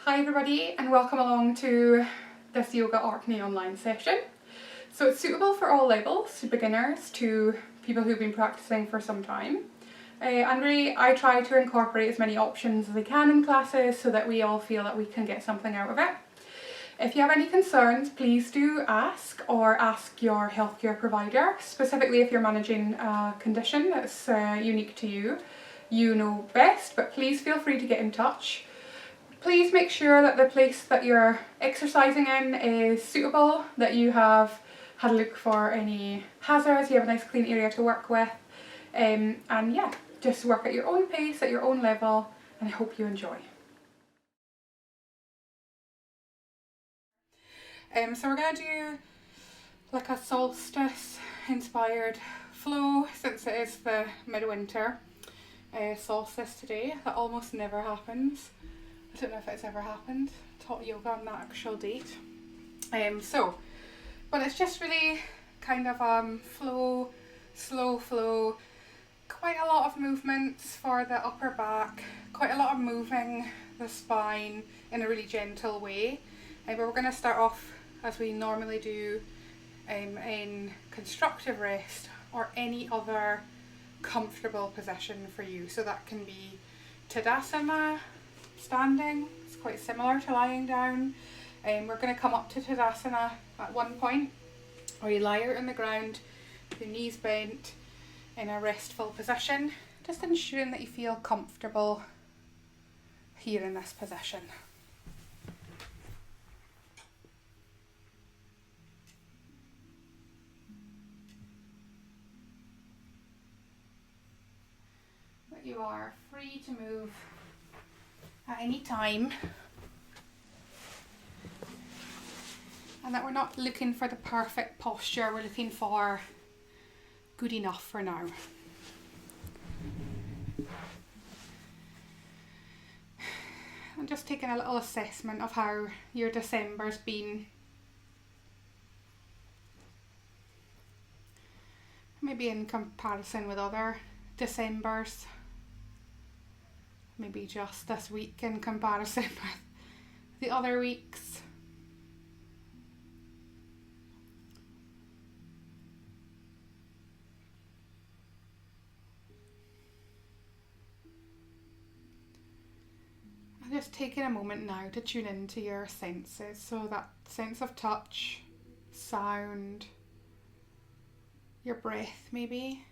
Hi everybody and welcome along to this Yoga Orkney online session. So it's suitable for all levels, to beginners, to people who've been practicing for some time. And really I try to incorporate as many options as I can in classes so that we all feel that we can get something out of it. If you have any concerns, please do ask or ask your healthcare provider, specifically if you're managing a condition that's unique to you. You know best, but please feel free to get in touch. Please make sure that the place that you're exercising in is suitable, that you have had a look for any hazards, you have a nice clean area to work with, and yeah, just work at your own pace, at your own level, and I hope you enjoy. So we're going to do like a solstice inspired flow since it is the midwinter solstice today. That almost never happens. I don't know if it's ever happened, taught yoga on that actual date. But it's just really kind of flow, slow flow, quite a lot of movements for the upper back, quite a lot of moving the spine in a really gentle way. But we're going to start off as we normally do in constructive rest or any other comfortable position for you. So that can be Tadasana, standing. It's quite similar to lying down. We're going to come up to Tadasana at one point, where you lie out on the ground, with your knees bent in a restful position, just ensuring that you feel comfortable here in this position. That you are free to move at any time, and that we're not looking for the perfect posture, we're looking for good enough for now. And just taking a little assessment of how your December's been. Maybe in comparison with other Decembers. Maybe just this week in comparison with the other weeks. I'm just taking a moment now to tune into your senses, so that sense of touch, sound, your breath maybe.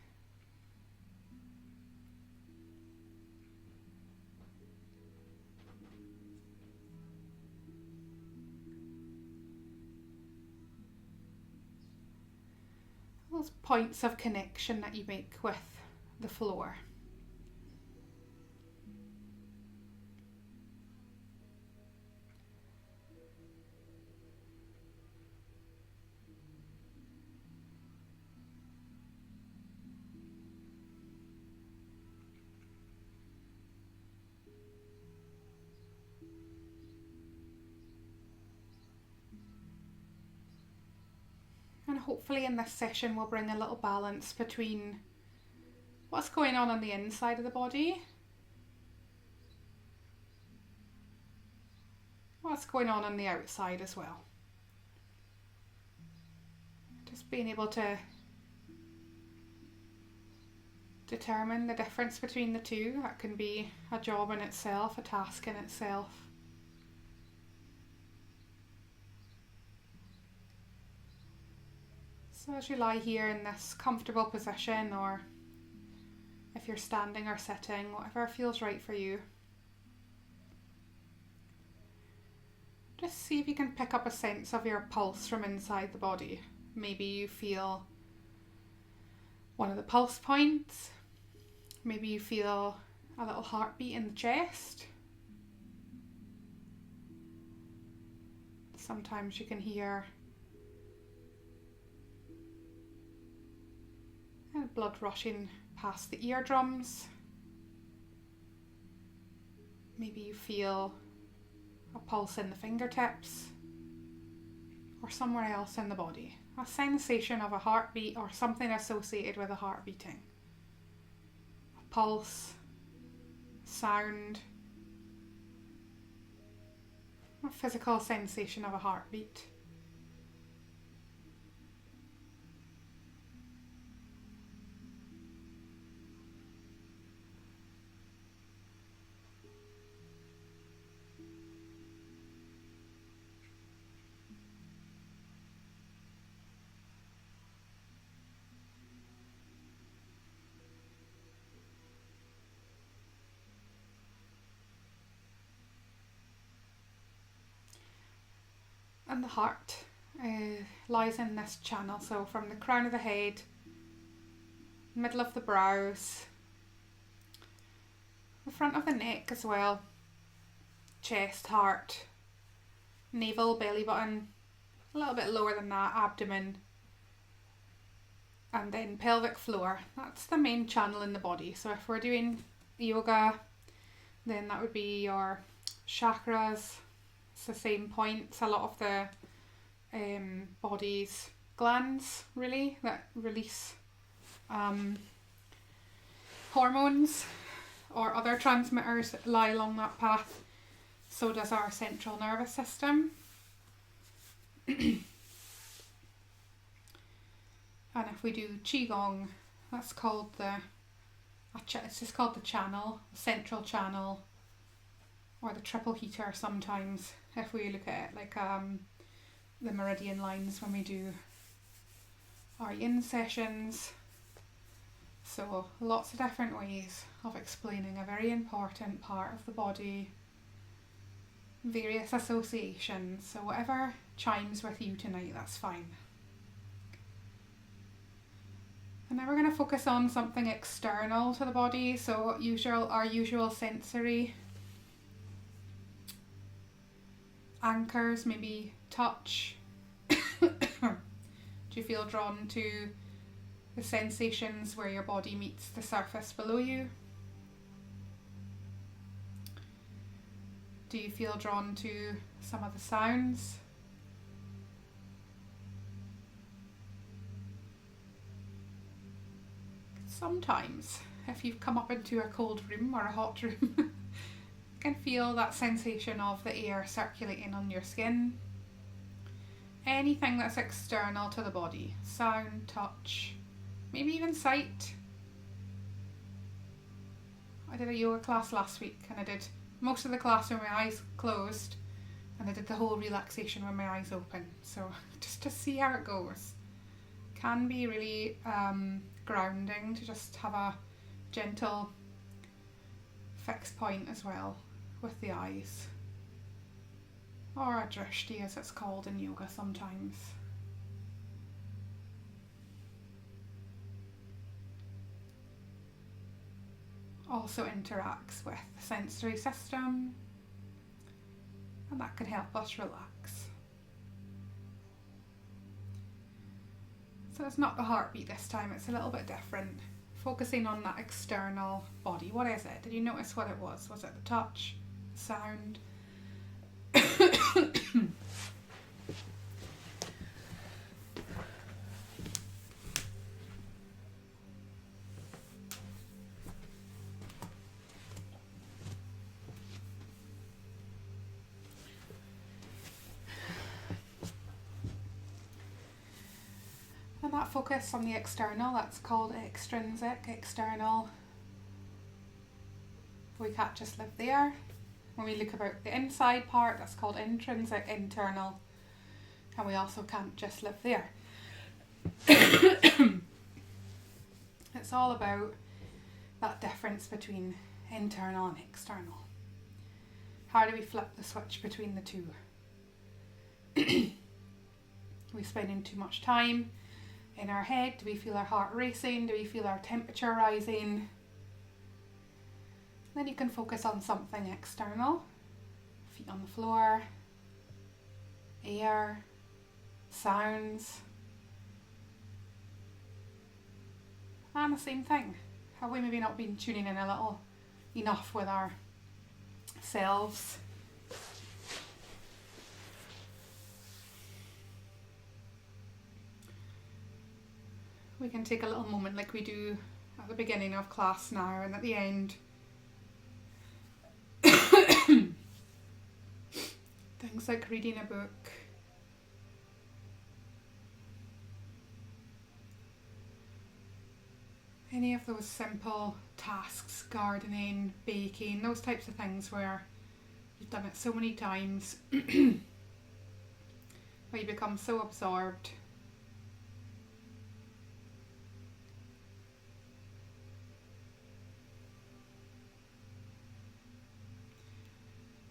Those points of connection that you make with the floor. And hopefully in this session we'll bring a little balance between what's going on the inside of the body, what's going on the outside as well. Just being able to determine the difference between the two. That can be a job in itself, a task in itself. So as you lie here in this comfortable position, or if you're standing or sitting, whatever feels right for you, just see if you can pick up a sense of your pulse from inside the body. Maybe you feel one of the pulse points, maybe you feel a little heartbeat in the chest. Sometimes you can hear blood rushing past the eardrums. Maybe you feel a pulse in the fingertips or somewhere else in the body. A sensation of a heartbeat or something associated with a heart beating. A pulse, sound, a physical sensation of a heartbeat. And the heart lies in this channel, so from the crown of the head, middle of the brows, the front of the neck as well, chest, heart, navel, belly button, a little bit lower than that, abdomen, and then pelvic floor. That's the main channel in the body. So if we're doing yoga, then that would be your chakras. It's the same points. A lot of the body's glands really that release hormones or other transmitters lie along that path. So does our central nervous system. And if we do qigong, that's called it's just called the channel, central channel, or the triple heater sometimes, if we look at it like the meridian lines when we do our yin sessions. So lots of different ways of explaining a very important part of the body, various associations. So whatever chimes with you tonight, that's fine. And now we're going to focus on something external to the body, so our usual sensory anchors, maybe touch. Do you feel drawn to the sensations where your body meets the surface below you? Do you feel drawn to some of the sounds? Sometimes, if you've come up into a cold room or a hot room, you can feel that sensation of the air circulating on your skin. Anything that's external to the body, sound, touch, maybe even sight. I did a yoga class last week and I did most of the class with my eyes closed, and I did the whole relaxation with my eyes open. So just to see how it goes. Can be really grounding to just have a gentle fixed point as well with the eyes, or a drishti as it's called in yoga sometimes. Also interacts with the sensory system, and that can help us relax. So it's not the heartbeat this time, it's a little bit different. Focusing on that external body. What is it? Did you notice what it was? Was it the touch? The sound? And that focus on the external, that's called extrinsic, external. We can't just live there. When we look about the inside part, that's called intrinsic, internal. And we also can't just live there. It's all about that difference between internal and external. How do we flip the switch between the two? Are we spending too much time in our head? Do we feel our heart racing? Do we feel our temperature rising? Then you can focus on something external. Feet on the floor, air, sounds. And the same thing. Have we maybe not been tuning in a little enough with ourselves? We can take a little moment like we do at the beginning of class now and at the end. Doing things like reading a book, any of those simple tasks, gardening, baking, those types of things where you've done it so many times where you become so absorbed.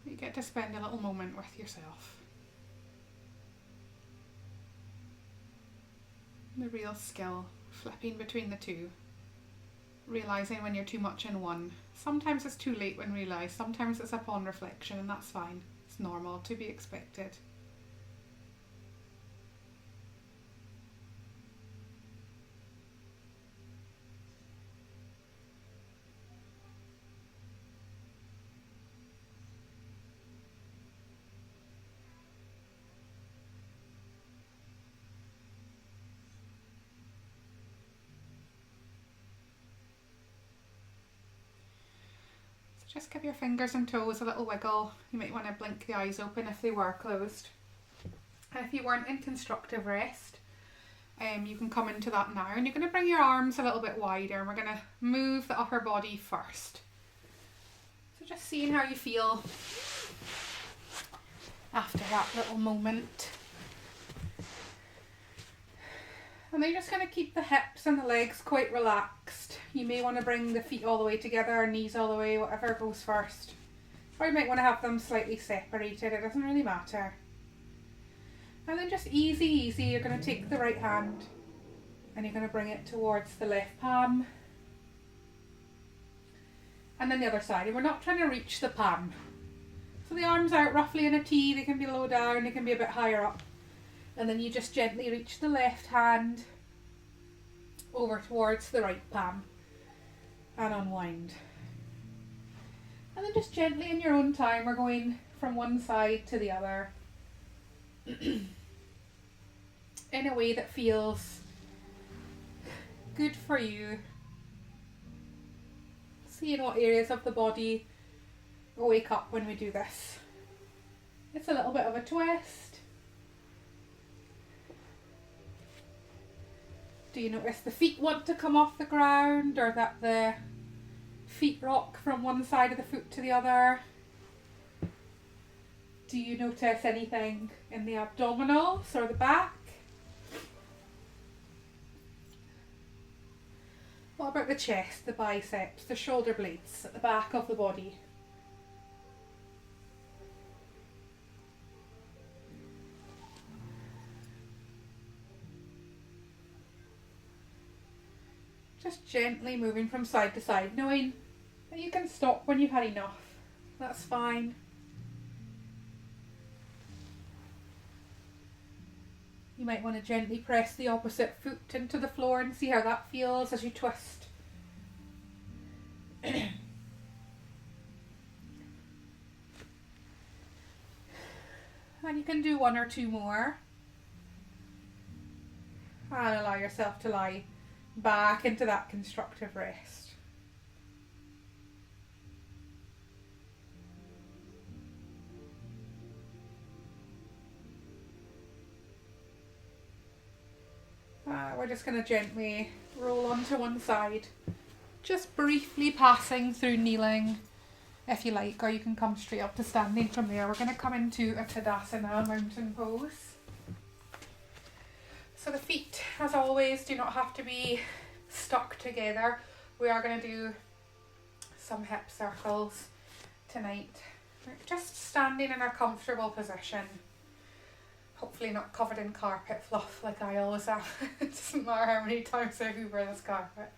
You get to spend a little moment with yourself. The real skill, flipping between the two. Realising when you're too much in one. Sometimes it's too late when realised, sometimes it's upon reflection, and that's fine. It's normal, to be expected. Just give your fingers and toes a little wiggle. You might want to blink the eyes open if they were closed. And if you weren't in constructive rest, you can come into that now. And you're going to bring your arms a little bit wider, and we're going to move the upper body first. So just seeing how you feel after that little moment. And then you're just going to keep the hips and the legs quite relaxed. You may want to bring the feet all the way together, knees all the way, whatever goes first. Or you might want to have them slightly separated, it doesn't really matter. And then just easy, you're going to take the right hand and you're going to bring it towards the left palm. And then the other side. And we're not trying to reach the palm. So the arms out roughly in a T, they can be low down, they can be a bit higher up. And then you just gently reach the left hand over towards the right palm and unwind. And then just gently in your own time, we're going from one side to the other in a way that feels good for you. Seeing what areas of the body wake up when we do this. It's a little bit of a twist. Do you notice the feet want to come off the ground, or that the feet rock from one side of the foot to the other? Do you notice anything in the abdominals or the back? What about the chest, the biceps, the shoulder blades at the back of the body? Just gently moving from side to side, knowing that you can stop when you've had enough. That's fine. You might want to gently press the opposite foot into the floor and see how that feels as you twist. And you can do one or two more. And allow yourself to lie back into that constructive rest. We're just going to gently roll onto one side, just briefly passing through kneeling if you like, or you can come straight up to standing from there. We're going to come into a Tadasana, mountain pose. So the feet, as always, do not have to be stuck together. We are going to do some hip circles tonight. We're just standing in a comfortable position. Hopefully not covered in carpet fluff like I always am. It doesn't matter how many times I hoover this carpet.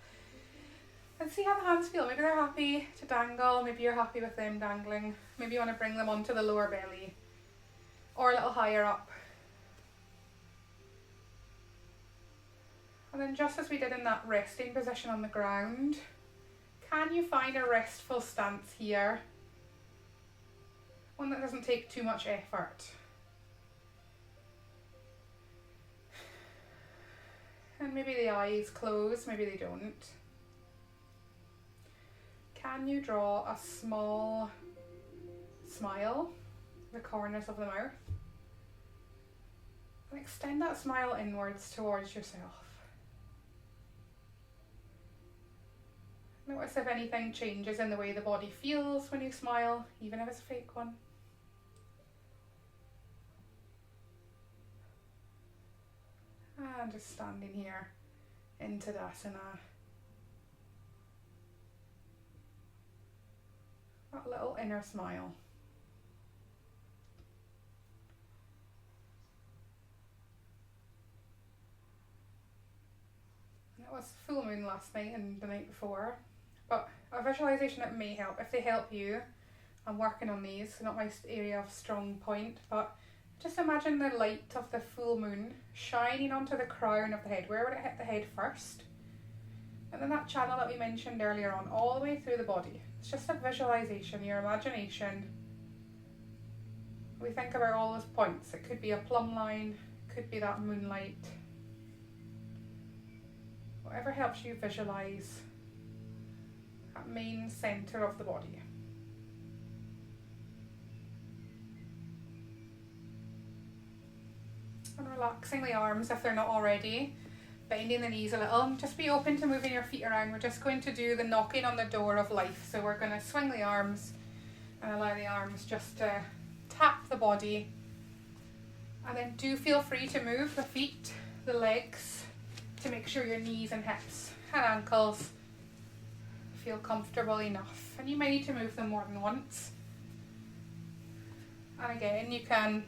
And see how the hands feel. Maybe they're happy to dangle. Maybe you're happy with them dangling. Maybe you want to bring them onto the lower belly or a little higher up. And then just as we did in that resting position on the ground, can you find a restful stance here? One that doesn't take too much effort. And maybe the eyes close, maybe they don't. Can you draw a small smile the corners of the mouth. And extend that smile inwards towards yourself. Notice if anything changes in the way the body feels when you smile, even if it's a fake one. And just standing here in Tadasana. That little inner smile. It was full moon last night and the night before, but a visualization that may help. If they help you, I'm working on these, not my area of strong point, but just imagine the light of the full moon shining onto the crown of the head. Where would it hit the head first? And then that channel that we mentioned earlier on, all the way through the body. It's just a visualization, your imagination. We think about all those points. It could be a plumb line, could be that moonlight. Whatever helps you visualize that main center of the body. And relaxing the arms if they're not already. Bending the knees a little. Just be open to moving your feet around. We're just going to do the knocking on the door of life. So we're going to swing the arms and allow the arms just to tap the body. And then do feel free to move the feet, the legs, to make sure your knees and hips and ankles feel comfortable enough. And you may need to move them more than once. And again, you can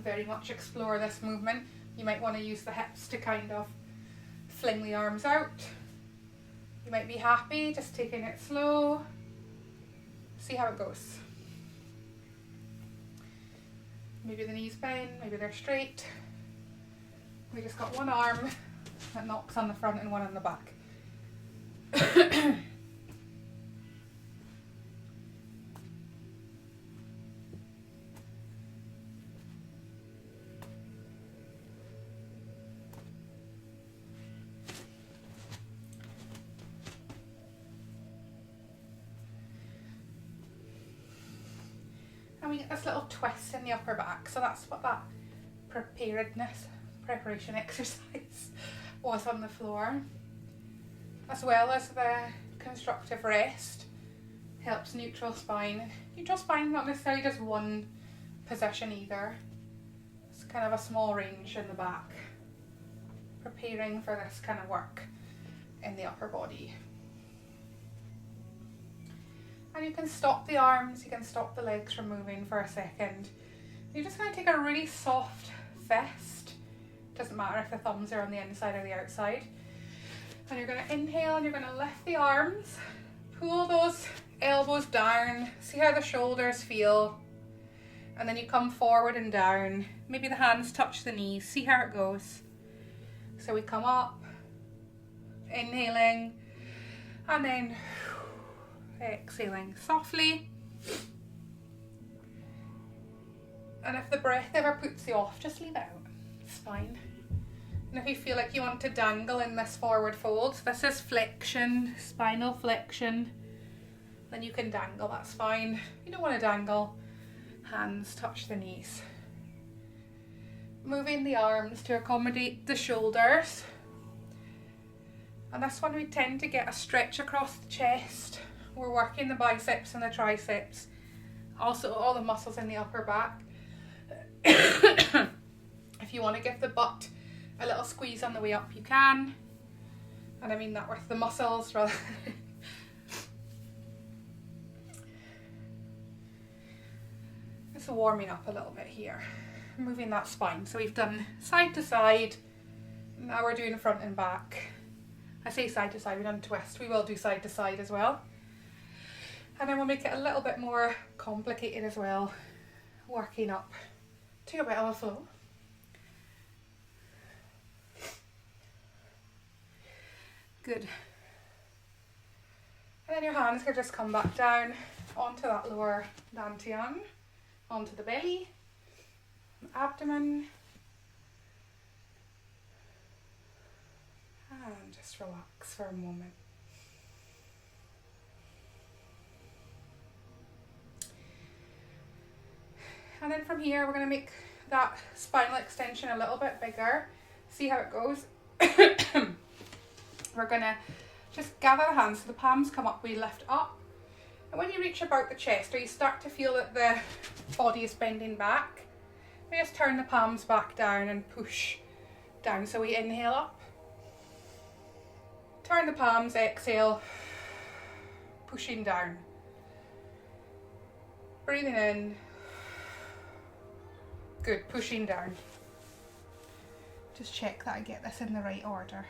very much explore this movement. You might want to use the hips to kind of fling the arms out. You might be happy just taking it slow. See how it goes. Maybe the knees bend, maybe they're straight. We just got one arm that knocks on the front and one on the back. And we get this little twist in the upper back, so that's what that preparation exercise was on the floor. As well as the constructive rest, helps neutral spine. Neutral spine, not necessarily just one position either. It's kind of a small range in the back, preparing for this kind of work in the upper body. And you can stop the arms, you can stop the legs from moving for a second. You're just going to take a really soft fist. Doesn't matter if the thumbs are on the inside or the outside. And you're going to inhale and you're going to lift the arms. Pull those elbows down. See how the shoulders feel. And then you come forward and down. Maybe the hands touch the knees. See how it goes. So we come up, inhaling, and then exhaling softly. And if the breath ever puts you off, just leave it out. It's fine. And if you feel like you want to dangle in this forward fold, this is flexion, spinal flexion, then you can dangle, that's fine. If you don't want to dangle, hands touch the knees. Moving the arms to accommodate the shoulders. And this one we tend to get a stretch across the chest. We're working the biceps and the triceps, also all the muscles in the upper back. If you want to give the butt a little squeeze on the way up, you can. And I mean that with the muscles rather. Just warming up a little bit here, moving that spine. So we've done side to side, now we're doing front and back. I say side to side, we've done twist, we will do side to side as well. And then we'll make it a little bit more complicated as well, working up to a bit of a flow. Good. And then your hands can just come back down onto that lower dantian, onto the belly, abdomen, and just relax for a moment. And then from here, we're going to make that spinal extension a little bit bigger. See how it goes. We're going to just gather the hands so the palms come up, we lift up. And when you reach about the chest, or you start to feel that the body is bending back, we just turn the palms back down and push down. So we inhale up, turn the palms, exhale, pushing down. Breathing in, good, pushing down. Just check that I get this in the right order.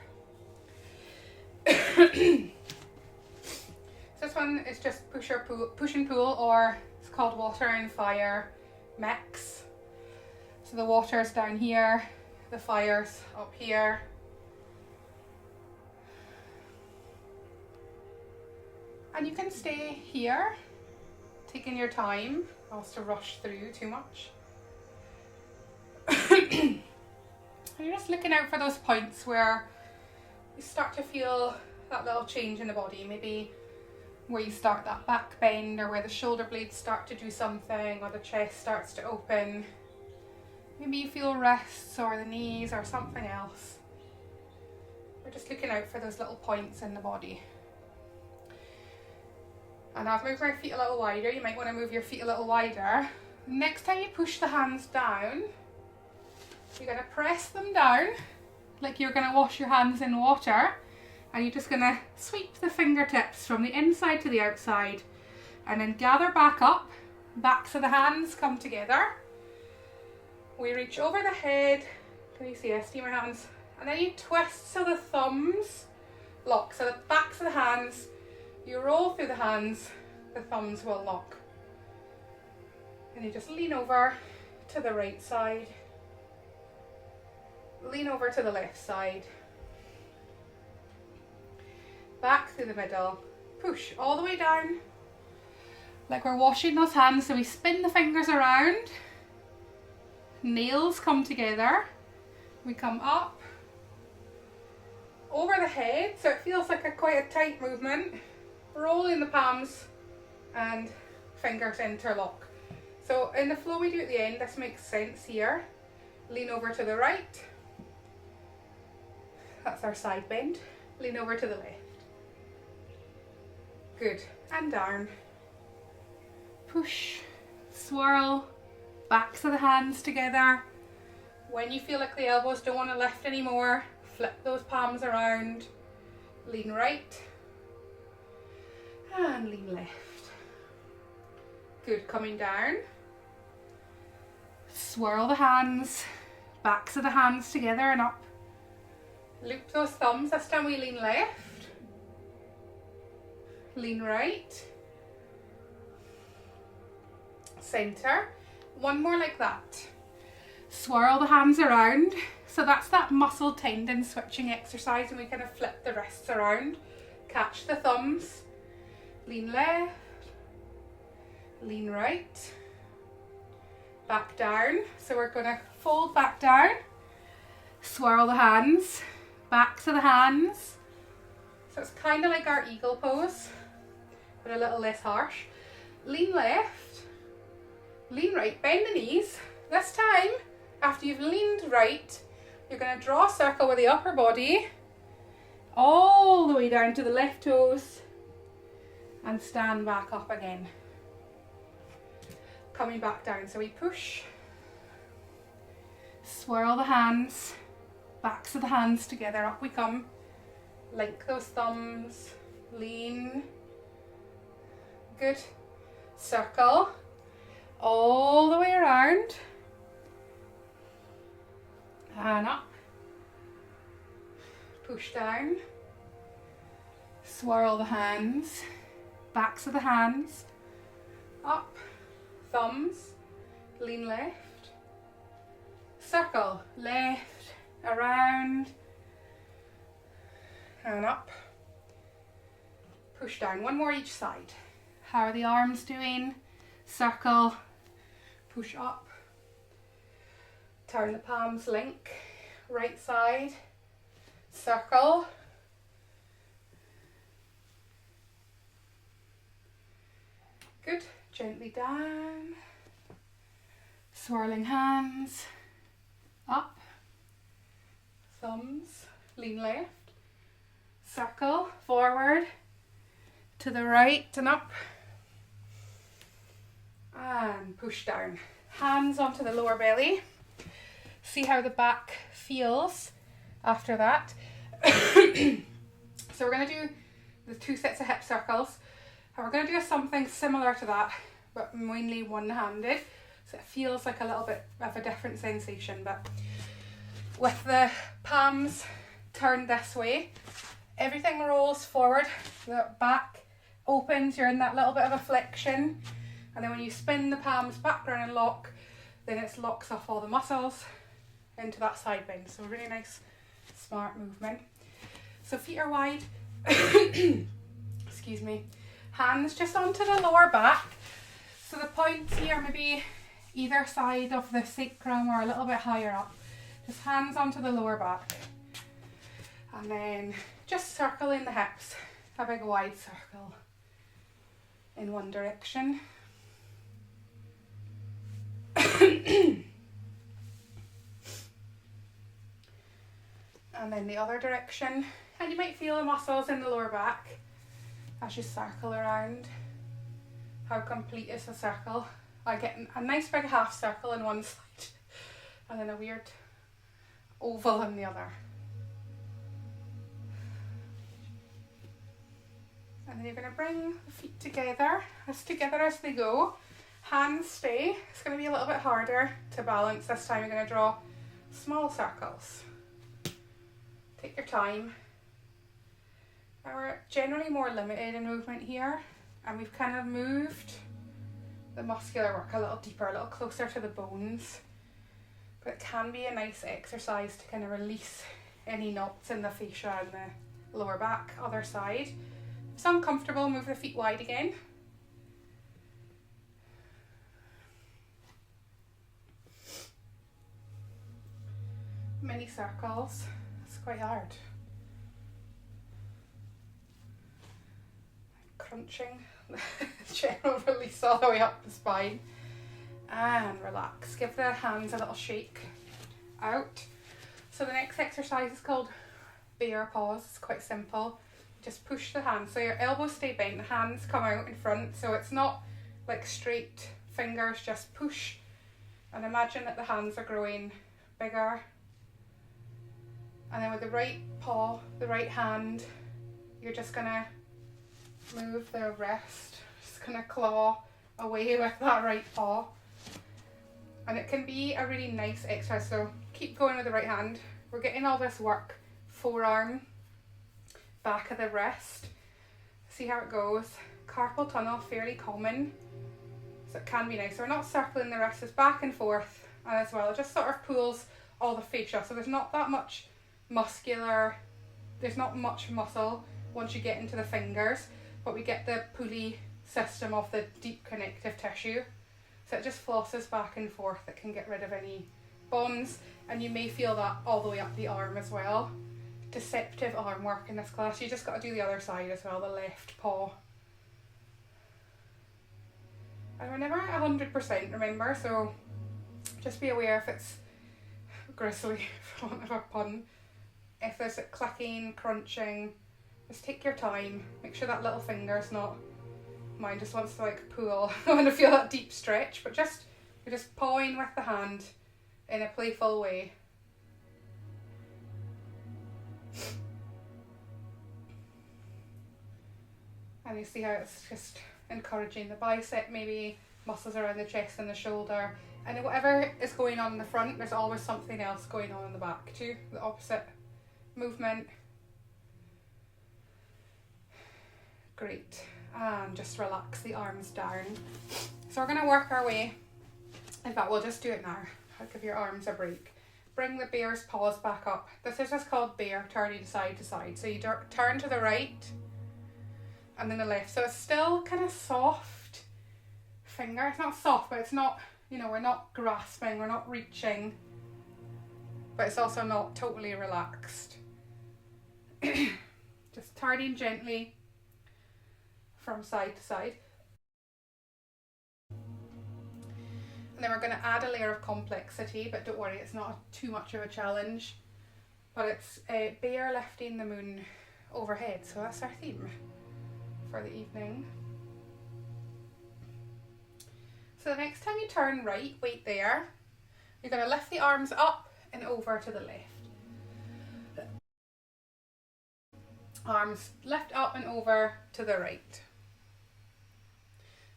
This one is just push and pull, or it's called water and fire mix. So the water's down here, the fire's up here. And you can stay here, taking your time, not to rush through too much. And you're just looking out for those points where you start to feel that little change in the body, maybe where you start that back bend, or where the shoulder blades start to do something, or the chest starts to open. Maybe you feel wrists or the knees or something else. We're just looking out for those little points in the body. And I've moved my feet a little wider. You might want to move your feet a little wider. Next time you push the hands down, you're going to press them down like you're going to wash your hands in water, and you're just going to sweep the fingertips from the inside to the outside, and then gather back up. Backs of the hands come together. We reach over the head. Can you see I steam my hands? And then you twist so the thumbs lock. So the backs of the hands, you roll through the hands, the thumbs will lock. And you just lean over to the right side. Lean over to the left side. Back through the middle. Push all the way down. Like we're washing those hands, so we spin the fingers around. Nails come together. We come up. Over the head, so it feels like quite a tight movement. Rolling the palms and fingers interlock. So in the flow we do at the end, this makes sense here. Lean over to the right. That's our side bend. Lean over to the left. Good. And down. Push. Swirl. Backs of the hands together. When you feel like the elbows don't want to lift anymore, flip those palms around. Lean right. And lean left. Good. Coming down. Swirl the hands. Backs of the hands together and up. Loop those thumbs. This time we lean left. Lean right. Center. One more like that. Swirl the hands around. So that's that muscle tendon switching exercise, and we kind of flip the wrists around. Catch the thumbs. Lean left. Lean right. Back down. So we're going to fold back down. Swirl the hands. Backs of the hands. So it's kind of like our eagle pose, but a little less harsh. Lean left. Lean right. Bend the knees. This time, after you've leaned right, you're going to draw a circle with the upper body all the way down to the left toes and stand back up again. Coming back down. So we push, swirl the hands, backs of the hands together, up we come. Link those thumbs, lean. Good. Circle all the way around and up. Push down. Swirl the hands, backs of the hands, up, thumbs, lean left. Circle, left, around, and up. Push down. One more each side. How are the arms doing? Circle, push up. Turn the palms, link. Right side, circle. Good. Gently down. Swirling hands up, thumbs lean left, circle forward to the right and up, and push down. Hands onto the lower belly. See how the back feels after that. So we're going to do the 2 sets of hip circles, and we're going to do something similar to that, but mainly one-handed, so it feels like a little bit of a different sensation. But with the palms turned this way, everything rolls forward, the back opens, you're in that little bit of a flexion, and then when you spin the palms back around and lock, then it locks off all the muscles into that side bend. So a really nice, smart movement. So feet are wide, excuse me, hands just onto the lower back. So the points here maybe either side of the sacrum or a little bit higher up. Just hands onto the lower back. And then just circling the hips, a big wide circle in one direction. And then the other direction. And you might feel the muscles in the lower back as you circle around. How complete is the circle? I get a nice big half circle in one side and then a weird oval in the other. And then you're going to bring the feet together as they go. Hands stay. It's going to be a little bit harder to balance this time. You're going to draw small circles. Take your time. Now we're generally more limited in movement here, and we've kind of moved the muscular work a little deeper, a little closer to the bones. But it can be a nice exercise to kind of release any knots in the fascia and the lower back. Other side. If it's uncomfortable, move the feet wide again. Mini circles. It's quite hard. Crunching, general release all the way up the spine, and relax. Give the hands a little shake out. So the next exercise is called bear pause. It's quite simple. Just push the hands, so your elbows stay bent, the hands come out in front, so it's not like straight fingers, just push, and imagine that the hands are growing bigger. And then with the right paw, the right hand, you're just gonna move the wrist, just gonna claw away with that right paw. And it can be a really nice exercise, so keep going with the right hand. We're getting all this work, forearm, back of the wrist. See how it goes. Carpal tunnel, fairly common, so it can be nice. So we're not circling the wrist, it's back and forth, and as well, it just sort of pulls all the fascia, so there's not that much there's not much muscle once you get into the fingers, but we get the pulley system of the deep connective tissue, so it just flosses back and forth. It can get rid of any bonds, and you may feel that all the way up the arm as well. Deceptive arm work in this class. You just got to do the other side as well, the left paw. And we're never at 100%, remember, so just be aware if it's gristly, for want of a pun. If there's clicking, crunching, just take your time. Make sure that little finger's not, mine just wants to like pull. I want to feel that deep stretch, but you're just pawing with the hand in a playful way. And you see how it's just encouraging the bicep, maybe muscles around the chest and the shoulder. And whatever is going on in the front, there's always something else going on in the back too, the opposite movement. Great. And just relax the arms down. So we're going to work our way. In fact, we'll just do it now. I'll give your arms a break. Bring the bear's paws back up. This is just called bear, turning side to side. So you turn to the right and then the left. So it's still kind of soft finger. It's not soft, but it's not, we're not grasping, we're not reaching, but it's also not totally relaxed. Just turning gently from side to side. And then we're going to add a layer of complexity, but don't worry, it's not too much of a challenge. But it's bear lifting the moon overhead, so that's our theme for the evening. So the next time you turn right, wait there. You're going to lift the arms up and over to the left. Arms lift up and over to the right.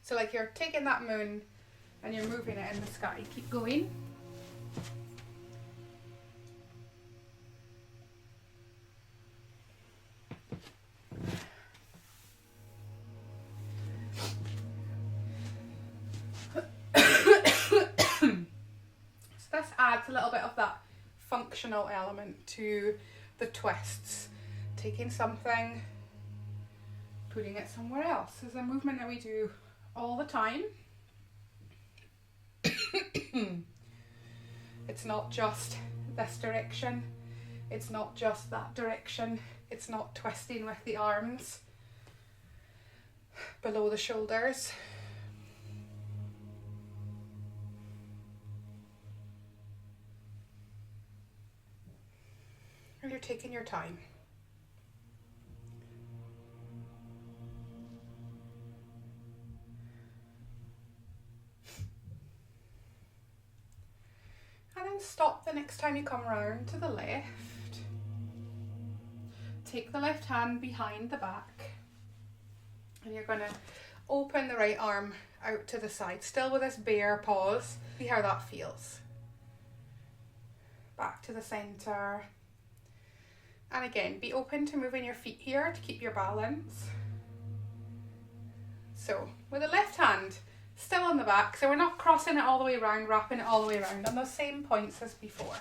So like you're taking that moon and you're moving it in the sky. Keep going. So this adds a little bit of that functional element to the twists. Taking something, putting it somewhere else. This is a movement that we do all the time. It's not just this direction, it's not just that direction, it's not twisting with the arms below the shoulders. And you're taking your time. And then stop the next time you come round to the left. Take the left hand behind the back. And you're going to open the right arm out to the side, still with this bear pause. See how that feels. Back to the centre. And again, be open to moving your feet here to keep your balance. So, with the left hand still on the back, so we're not crossing it all the way around, wrapping it all the way around on those same points as before.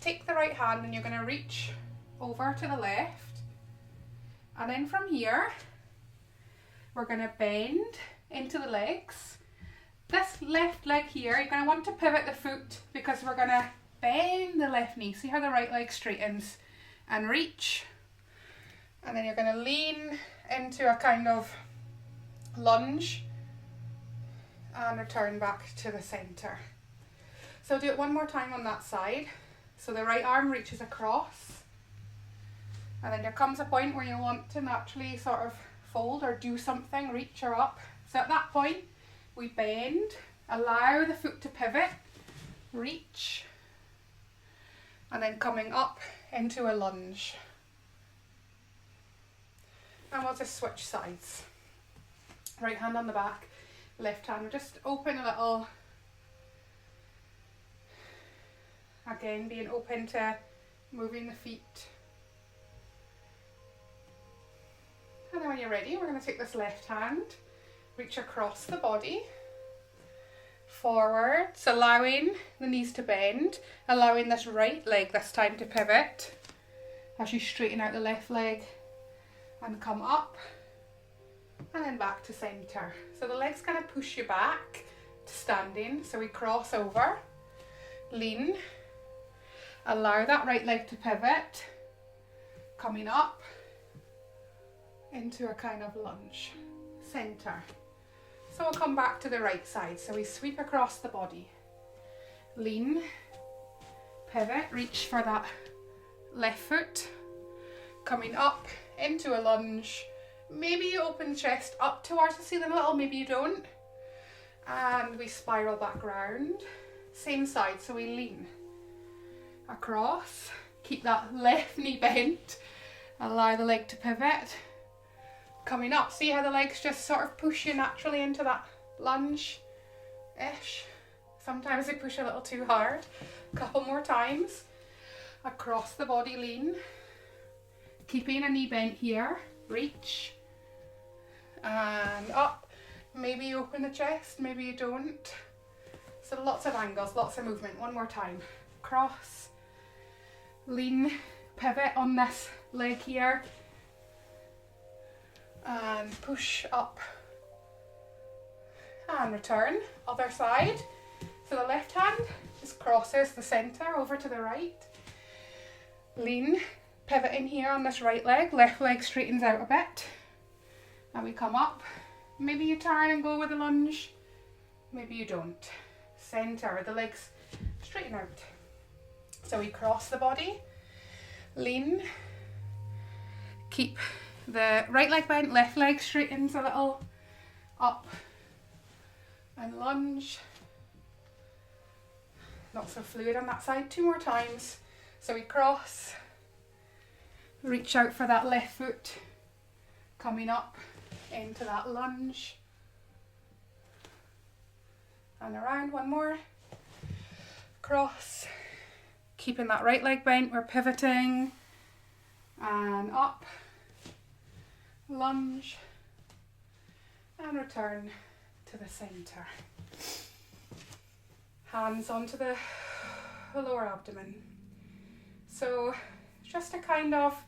Take the right hand and you're going to reach over to the left. And then from here, we're going to bend into the legs. This left leg here, you're going to want to pivot the foot because we're going to bend the left knee. See how the right leg straightens and reach. And then you're going to lean into a kind of lunge and return back to the centre. So do it one more time on that side. So the right arm reaches across. And then there comes a point where you want to naturally sort of fold or do something, reach or up. So at that point, we bend, allow the foot to pivot, reach, and then coming up into a lunge. And we'll just switch sides. Right hand on the back, left hand, just open a little. Again, being open to moving the feet. And then when you're ready, we're going to take this left hand, reach across the body, forwards, allowing the knees to bend, allowing this right leg this time to pivot as you straighten out the left leg and come up and then back to centre. So the leg's going to push you back to standing, so we cross over, lean, allow that right leg to pivot, coming up into a kind of lunge, centre. So we'll come back to the right side, so we sweep across the body, lean, pivot, reach for that left foot, coming up into a lunge. Maybe you open the chest up towards the ceiling a little, maybe you don't. And we spiral back round, same side, so we lean across, keep that left knee bent, allow the leg to pivot, coming up. See how the legs just sort of push you naturally into that lunge-ish. Sometimes they push a little too hard. A couple more times. Across the body, lean, keeping a knee bent here, reach, and up. Maybe you open the chest, maybe you don't. So lots of angles, lots of movement. One more time. Cross, lean, pivot on this leg here, and push up and return. Other side. So the left hand just crosses the centre over to the right. Lean, pivot in here on this right leg, left leg straightens out a bit, and we come up. Maybe you turn and go with a lunge, maybe you don't. center, the legs straighten out. So we cross the body, lean, keep the right leg bent, left leg straightens a little, up and lunge. Not so fluid on that side, 2 more times. So we cross, reach out for that left foot, coming up into that lunge. And around, 1 more. Cross, keeping that right leg bent, we're pivoting. And up, lunge, and return to the center. Hands onto the lower abdomen. So just a kind of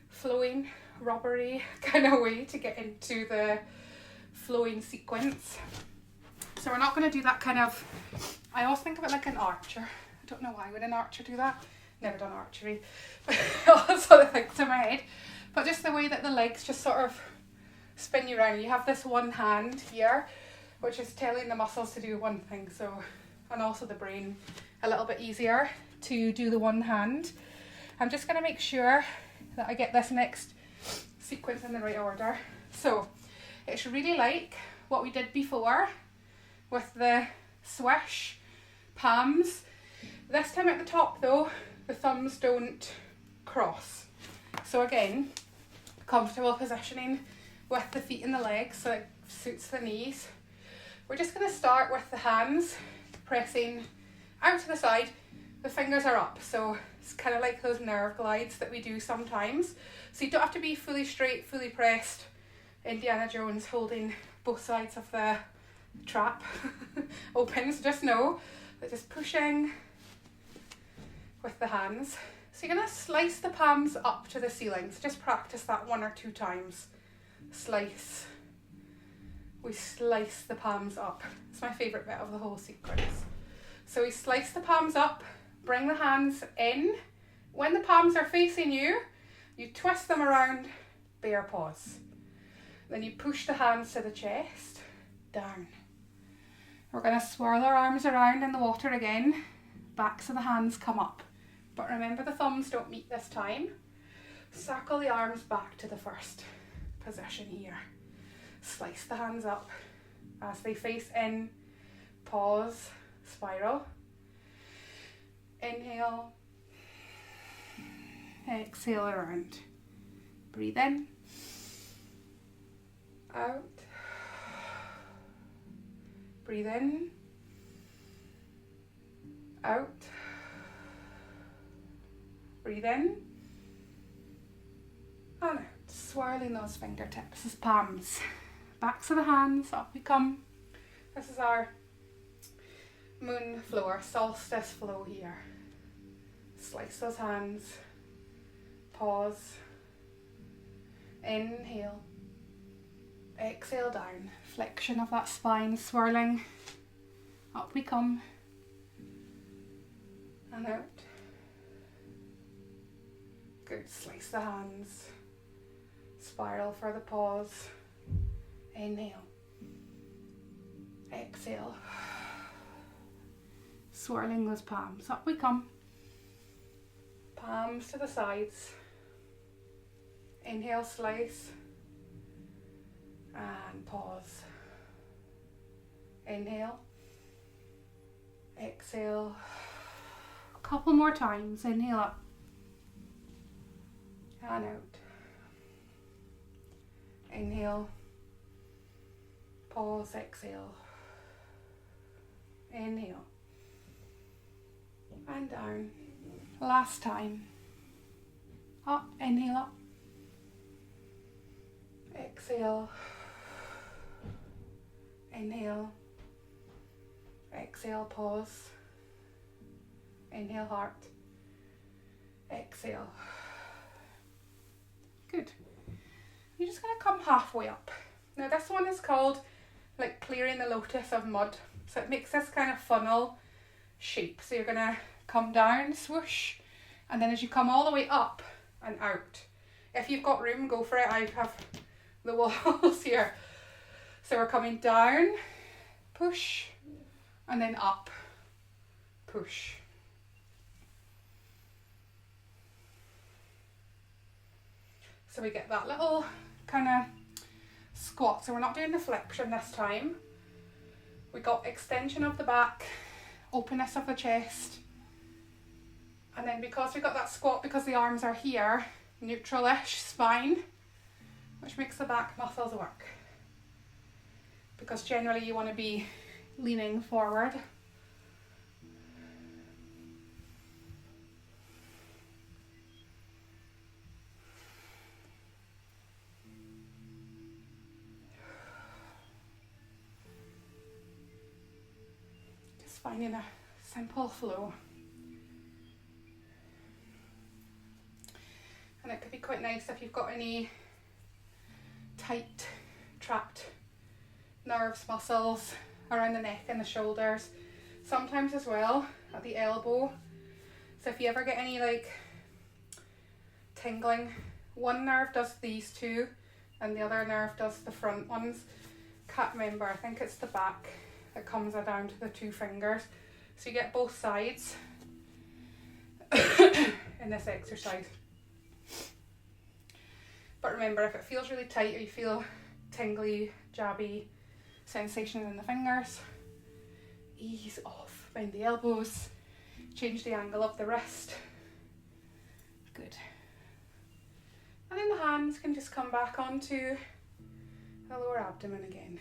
flowing, rubbery kind of way to get into the flowing sequence. So we're not going to do that kind of, I always think of it like an archer. I don't know why would an archer do that. Never done archery. All that sort of things in my head. But just the way that the legs just sort of spin you around. You have this one hand here, which is telling the muscles to do one thing. So, and also the brain a little bit easier to do the one hand. I'm just going to make sure that I get this next sequence in the right order. So it's really like what we did before with the swish, palms. This time at the top though, the thumbs don't cross. So again, comfortable positioning with the feet and the legs so it suits the knees. We're just going to start with the hands pressing out to the side. The fingers are up, so it's kind of like those nerve glides that we do sometimes. So you don't have to be fully straight, fully pressed, Indiana Jones holding both sides of the trap open. So just know that just pushing with the hands. So you're going to slice the palms up to the ceiling. So just practice that 1 or 2 times. Slice. We slice the palms up. It's my favourite bit of the whole sequence. So we slice the palms up, bring the hands in. When the palms are facing you, you twist them around, bear paws. Then you push the hands to the chest, down. We're going to swirl our arms around in the water again. Backs of the hands come up. But remember the thumbs don't meet this time. Circle the arms back to the first position here. Slice the hands up as they face in. Pause, spiral. Inhale. Exhale around. Breathe in. Out. Breathe in. Out. Breathe in. And out. Swirling those fingertips as palms. Backs of the hands, up we come. This is our moon flow, our solstice flow here. Slice those hands. Pause. Inhale. Exhale down. Flexion of that spine, swirling. Up we come. And out. Good. Slice the hands. Spiral for the pause. Inhale. Exhale. Swirling those palms. Up we come. Palms to the sides. Inhale, slice. And pause. Inhale. Exhale. A couple more times. Inhale up. And out. Inhale. Pause, exhale. Inhale. And down. Last time. Up, inhale up. Exhale. Inhale. Exhale, pause. Inhale, heart. Exhale. Good. You're just going to come halfway up. Now this one is called like clearing the lotus of mud. So it makes this kind of funnel shape. So you're going to come down, swoosh, and then as you come all the way up and out. If you've got room, go for it. I have the walls here. So we're coming down, push, and then up, push. So we get that little kind of squat. So we're not doing the flexion this time. We got extension of the back, openness of the chest, and then because we got that squat, because the arms are here, neutral-ish spine, which makes the back muscles work. Because generally you want to be leaning forward. Just finding a simple flow. And it could be quite nice if you've got any tight, trapped nerves, muscles around the neck and the shoulders. Sometimes as well at the elbow. So if you ever get any like tingling, one nerve does these two and the other nerve does the front ones. Can't remember, I think it's the back that comes down to the two fingers. So you get both sides in this exercise. But remember, if it feels really tight or you feel tingly, jabby sensations in the fingers, ease off, bend the elbows, change the angle of the wrist. Good. And then the hands can just come back onto the lower abdomen again.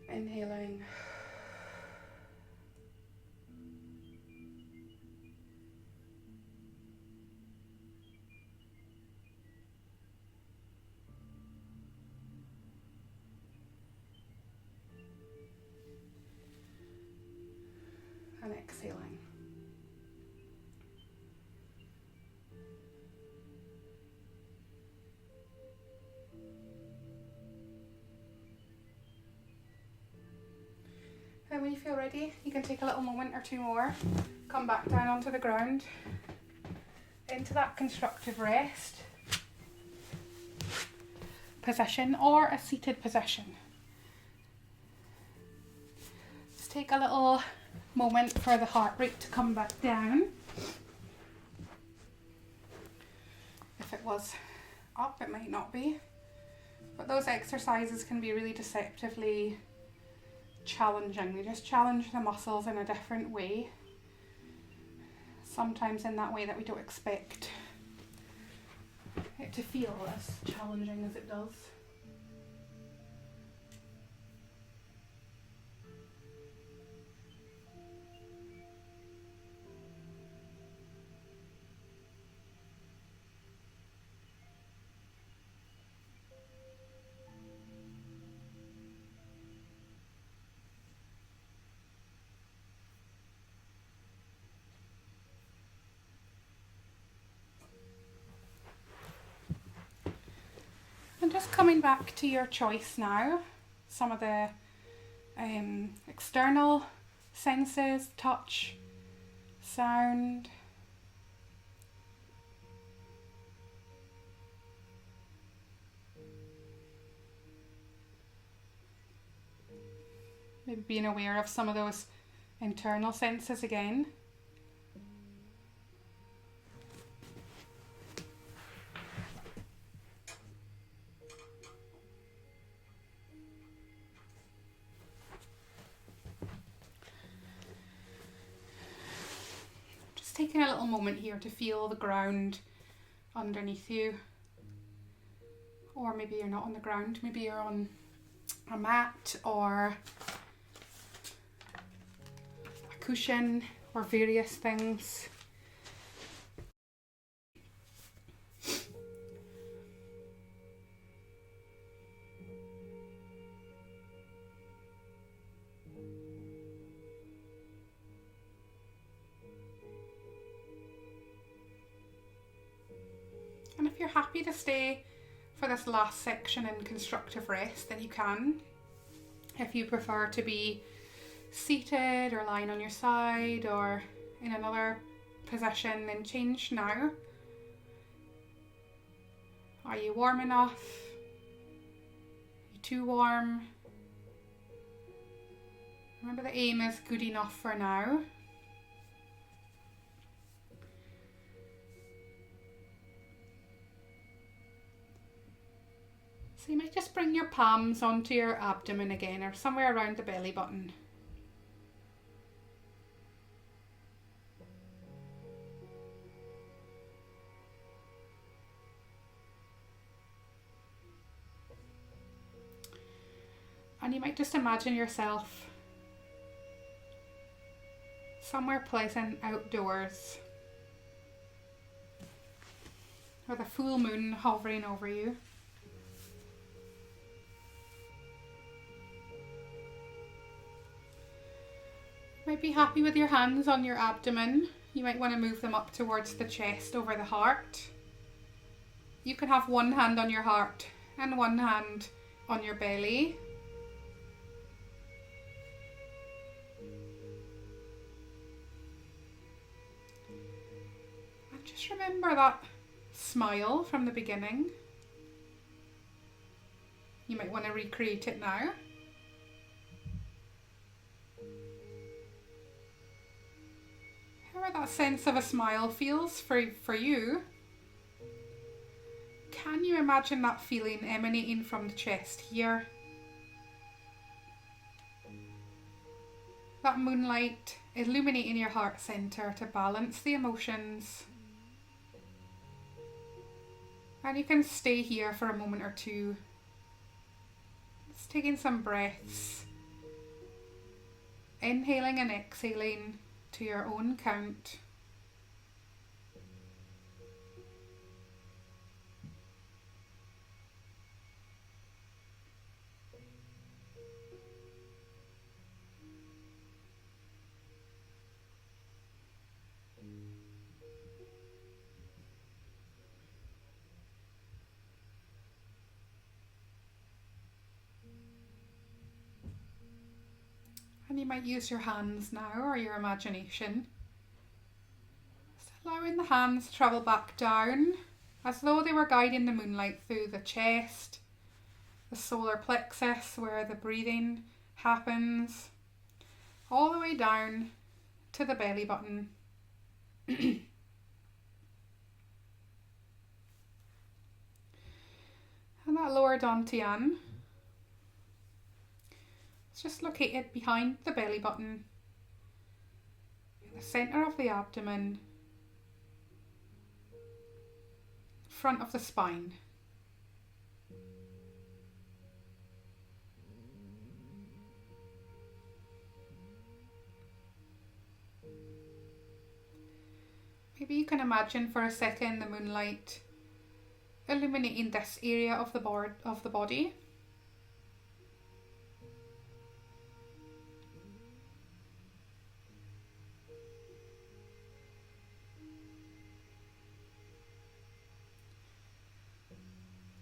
Inhaling. And exhaling. And when you feel ready, you can take a little moment or two more, come back down onto the ground, into that constructive rest position or a seated position. Just take a little moment for the heart rate to come back down. If it was up, it might not be. But those exercises can be really deceptively challenging. They just challenge the muscles in a different way. Sometimes in that way that we don't expect it to feel as challenging as it does. And just coming back to your choice now, some of the external senses, touch, sound. Maybe being aware of some of those internal senses again. Taking a little moment here to feel the ground underneath you, or maybe you're not on the ground, maybe you're on a mat or a cushion or various things. And if you're happy to stay for this last section in constructive rest, then you can. If you prefer to be seated or lying on your side or in another position, then change now. Are you warm enough? Are you too warm? Remember, the aim is good enough for now. So you might just bring your palms onto your abdomen again, or somewhere around the belly button. And you might just imagine yourself somewhere pleasant outdoors, with a full moon hovering over you. You might be happy with your hands on your abdomen. You might want to move them up towards the chest, over the heart. You can have one hand on your heart and one hand on your belly. And just remember that smile from the beginning. You might want to recreate it now. However that sense of a smile feels for you, can you imagine that feeling emanating from the chest here? That moonlight illuminating your heart centre to balance the emotions. And you can stay here for a moment or two, just taking some breaths, inhaling and exhaling to your own count. And you might use your hands now, or your imagination. Just allowing the hands to travel back down, as though they were guiding the moonlight through the chest, the solar plexus where the breathing happens, all the way down to the belly button. And that lower dantian, just located behind the belly button, in the centre of the abdomen, front of the spine. Maybe you can imagine for a second the moonlight illuminating this area of the body.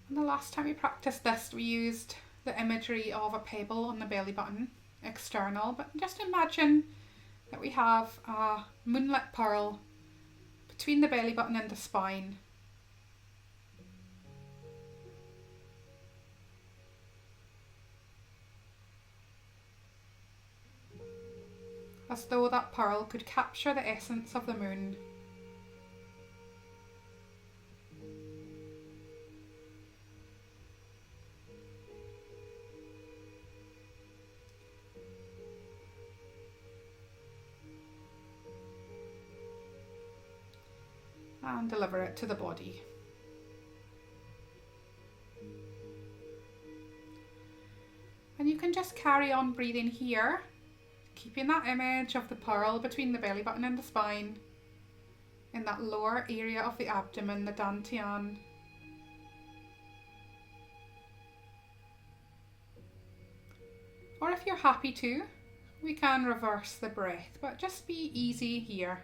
And the last time we practiced this, we used the imagery of a pebble on the belly button, external, but just imagine that we have a moonlit pearl between the belly button and the spine. As though that pearl could capture the essence of the moon. And deliver it to the body. And you can just carry on breathing here, keeping that image of the pearl between the belly button and the spine, in that lower area of the abdomen, the dantian. Or if you're happy to, we can reverse the breath, but just be easy here.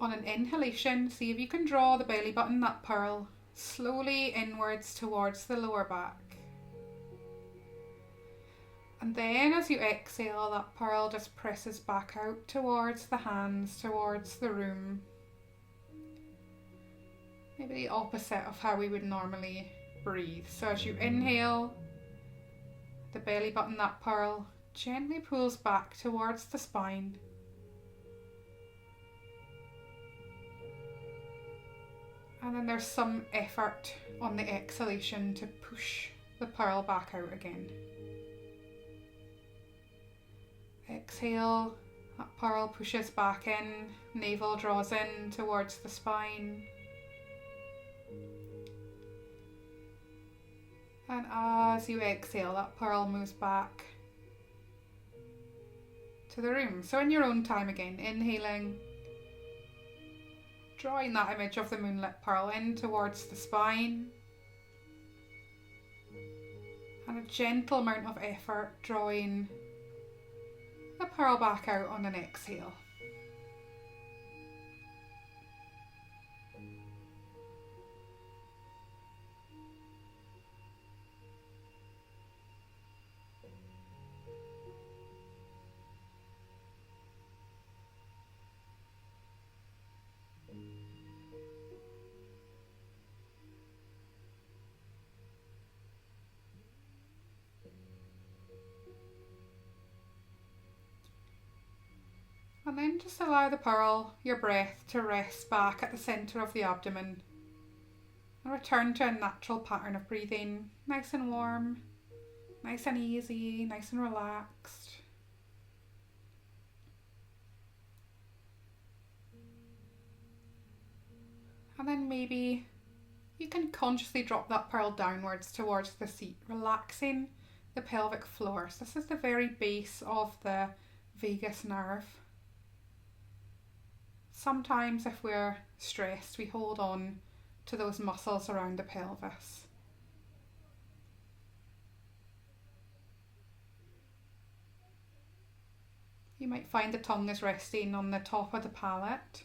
On an inhalation, see if you can draw the belly button, that pearl, slowly inwards towards the lower back. And then as you exhale, that pearl just presses back out towards the hands, towards the room. Maybe the opposite of how we would normally breathe. So as you inhale, the belly button, that pearl, gently pulls back towards the spine. And then there's some effort on the exhalation to push the pearl back out again. Exhale, that pearl pushes back in, navel draws in towards the spine. And as you exhale, that pearl moves back to the room. So in your own time again, inhaling, drawing that image of the moonlit pearl in towards the spine. And a gentle amount of effort drawing the pearl back out on an exhale. And then just allow the pearl, your breath, to rest back at the centre of the abdomen. And return to a natural pattern of breathing, nice and warm, nice and easy, nice and relaxed. And then maybe you can consciously drop that pearl downwards towards the seat, relaxing the pelvic floor. So this is the very base of the vagus nerve. Sometimes if we're stressed, we hold on to those muscles around the pelvis. You might find the tongue is resting on the top of the palate.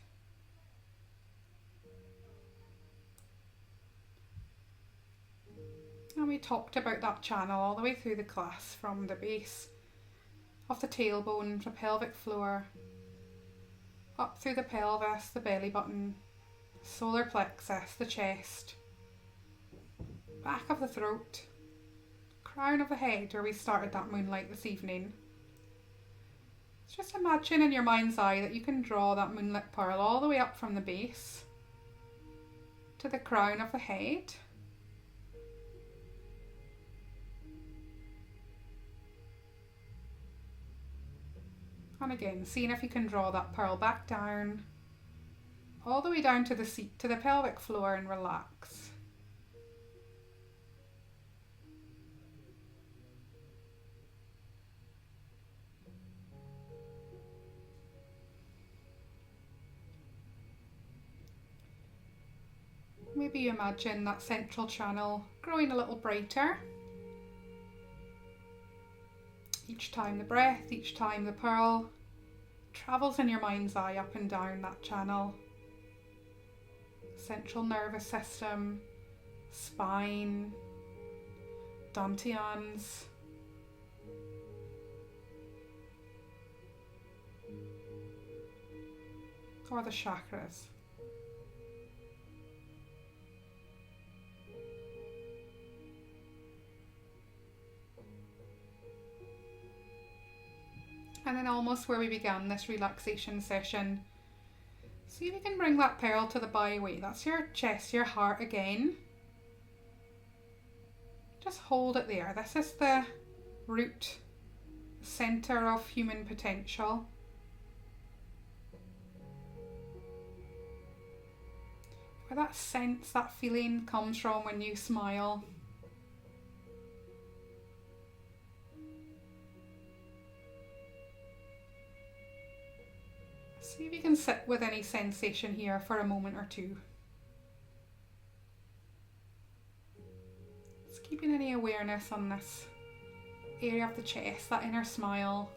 And we talked about that channel all the way through the class, from the base of the tailbone, the pelvic floor, up through the pelvis, the belly button, solar plexus, the chest, back of the throat, crown of the head, where we started that moonlight this evening. Just imagine in your mind's eye that you can draw that moonlit pearl all the way up from the base to the crown of the head. And again, seeing if you can draw that pearl back down, all the way down to the seat, to the pelvic floor, and relax. Maybe you imagine that central channel growing a little brighter. Each time the breath, each time the pearl travels in your mind's eye up and down that channel. Central nervous system, spine, dantians, or the chakras. And then almost where we began this relaxation session, see if you can bring that pearl to the byway. That's your chest, your heart again. Just hold it there. This is the root, centre of human potential. Where that sense, that feeling comes from when you smile. See if you can sit with any sensation here for a moment or two. Just keeping any awareness on this area of the chest, that inner smile.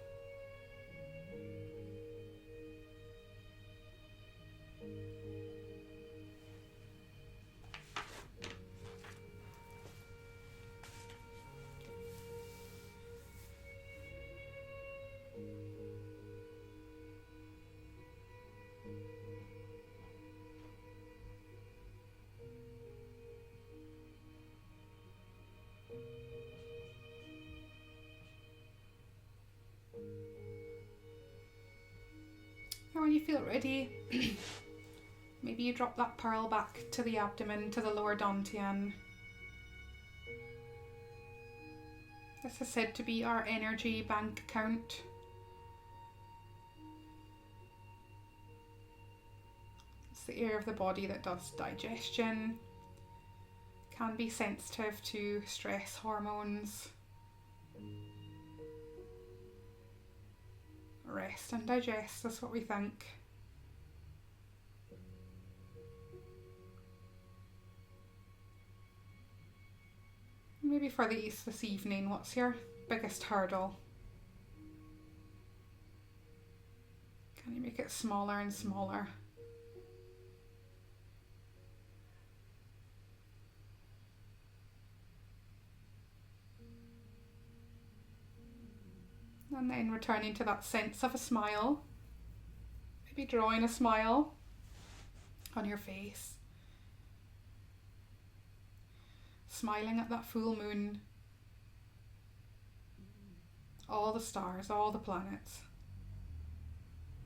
And when you feel ready, maybe you drop that pearl back to the abdomen, to the lower dantian. This is said to be our energy bank account. It's the area of the body that does digestion, can be sensitive to stress hormones. Rest and digest, that's what we think. Maybe for this evening, what's your biggest hurdle? Can you make it smaller and smaller? And then returning to that sense of a smile. Maybe drawing a smile on your face. Smiling at that full moon. All the stars, all the planets.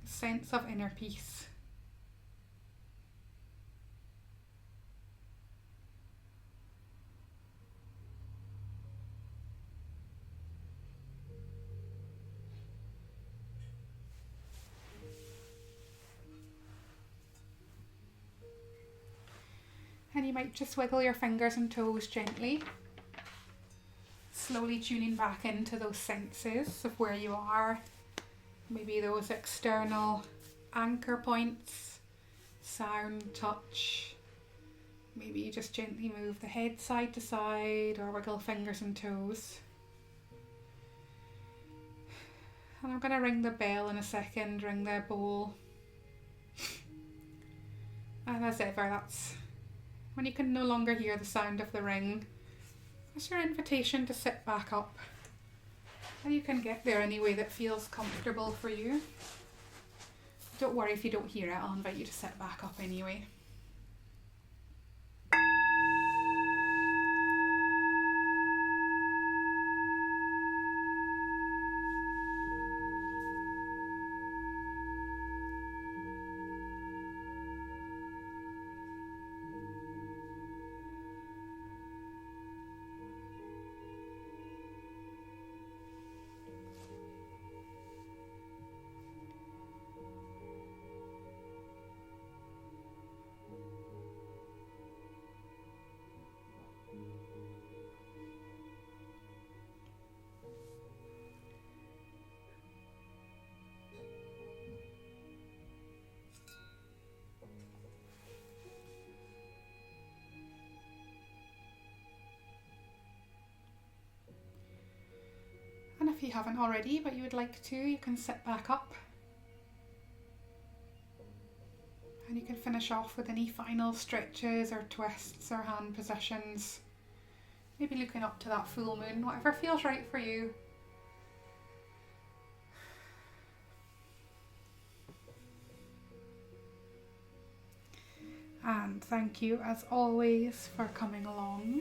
A sense of inner peace. And you might just wiggle your fingers and toes gently, slowly tuning back into those senses of where you are. Maybe those external anchor points, sound, touch. Maybe you just gently move the head side to side or wiggle fingers and toes. And I'm going to ring the bell in a second, ring the bowl. And as ever, that's when you can no longer hear the sound of the ring. That's your invitation to sit back up. And you can get there any way that feels comfortable for you. Don't worry if you don't hear it, I'll invite you to sit back up anyway. And if you haven't already, but you would like to, you can sit back up. And you can finish off with any final stretches or twists or hand positions. Maybe looking up to that full moon, whatever feels right for you. And thank you as always for coming along.